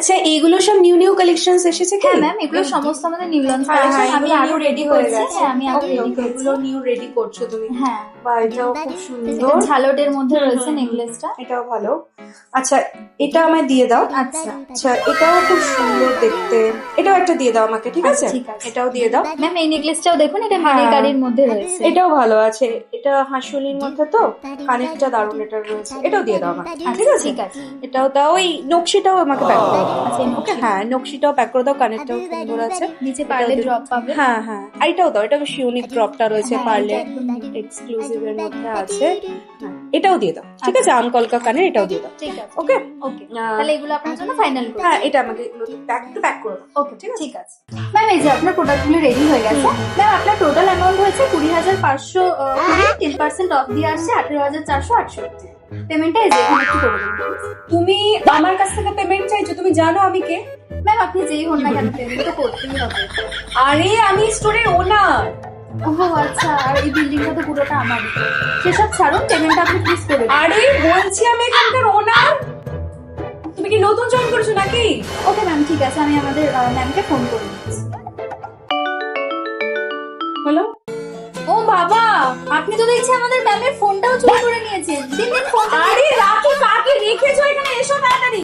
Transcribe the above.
আচ্ছা এইগুলো সব নিউ নিউ কালেকশনস এসেছে কি? হ্যাঁ ম্যাম, এগুলো সমস্ত আমাদের নিউ লঞ্চ কালেকশন। আমি আরো রেডি হয়ে গেছে। হ্যাঁ, আমি আগে রেডি করেছি। এগুলো নিউ রেডি করছো তুমি? হ্যাঁ, বা এটাও খুব এটা সুন্দর, ঝালটের মধ্যে রয়েছে নেকলেসটা। এটাও ভালো। আচ্ছা এটা আমায় দিয়ে দাও। আচ্ছা আচ্ছা এটাও খুব সুন্দর দেখতে, এটাও একটা দিয়ে দাও আমাকে, ঠিক আছে? ঠিক আছে। এটাও দিয়ে দাও। ম্যাম এই নেকলেসটাও দেখুন, এটা হ্যাঁ। মিনিকারির মধ্যে রয়েছে। এটাও ভালো আছে, এটা হাঁসুলির মধ্যে তো, কানেরটা দারুণ এটা রয়েছে, এটাও দিয়ে দাও আমাকে, ঠিক আছে? ঠিক আছে। এটাও দাও, ওই নকশিটাও আমাকে প্যাক করে দাও। আচ্ছা, এই ওকে, নকশি। হ্যাঁ নকশিটাও প্যাক করে দাও, কানেরটাও সুন্দর আছে। নিচে পার্লে এটাও ড্রপ পাবে। হ্যাঁ হ্যাঁ, আর এটাও দাও, এটা বেশ ইউনিক ড্রপটা রয়েছে হ্যাঁ, পার্লে, এটা একদম unique। এক্সক্লুসিভ এর মধ্যে আছে। হ্যাঁ এটাও দিয়ে দাও, ঠিক আছে? আমকলকা কানের এটাও দিয়ে দাও। ঠিক আছে। ওকে ওকে, তাহলে এগুলো আপনার জন্য ফাইনাল করুন। হ্যাঁ, এটা আমাকে এগুলো প্যাক করে দাও। ওকে, ঠিক আছে। ম্যাম এই যে আপনার প্রোডাক্টগুলো রেডি হয়ে গেছে। ম্যাম আপনার টোটাল অ্যামাউন্ট হয়েছে 20,500, 10% অফ দিয়ে আসছে 18,468। পেমেন্টটা এই যে এখানে একটু করে দিন। তুমি আমার কাছ থেকে পেমেন্ট চাইছো, তুমি জানো আমি কে? ম্যাম আপনি যেই হন না কেন, পেমেন্ট তো করতেই হবে। আরে আমি স্টোরের ওনার। ও আচ্ছা, আর এই বিল্ডিংটা তো পুরোটা আমারই। সেসব ছাড়ুন, পেমেন্টটা আপনি প্লিজ করে দিন। আরে বলছি আমি এখানকার ওনার। তুমি কি নতুন জয়েন করেছো নাকি? ওকে ম্যাম, ঠিক আছে, আমি আমাদের ম্যামকে ফোন করে দিচ্ছি। হ্যালো। ও বাবা, আপনি তো দেখছি আমাদের ম্যামের ফোনটাও চুরি করে নিয়েছেন। দিন দিন ফোন। আরে রাখি, কাকে রেখেছো এখানে? এসো তাড়াতাড়ি।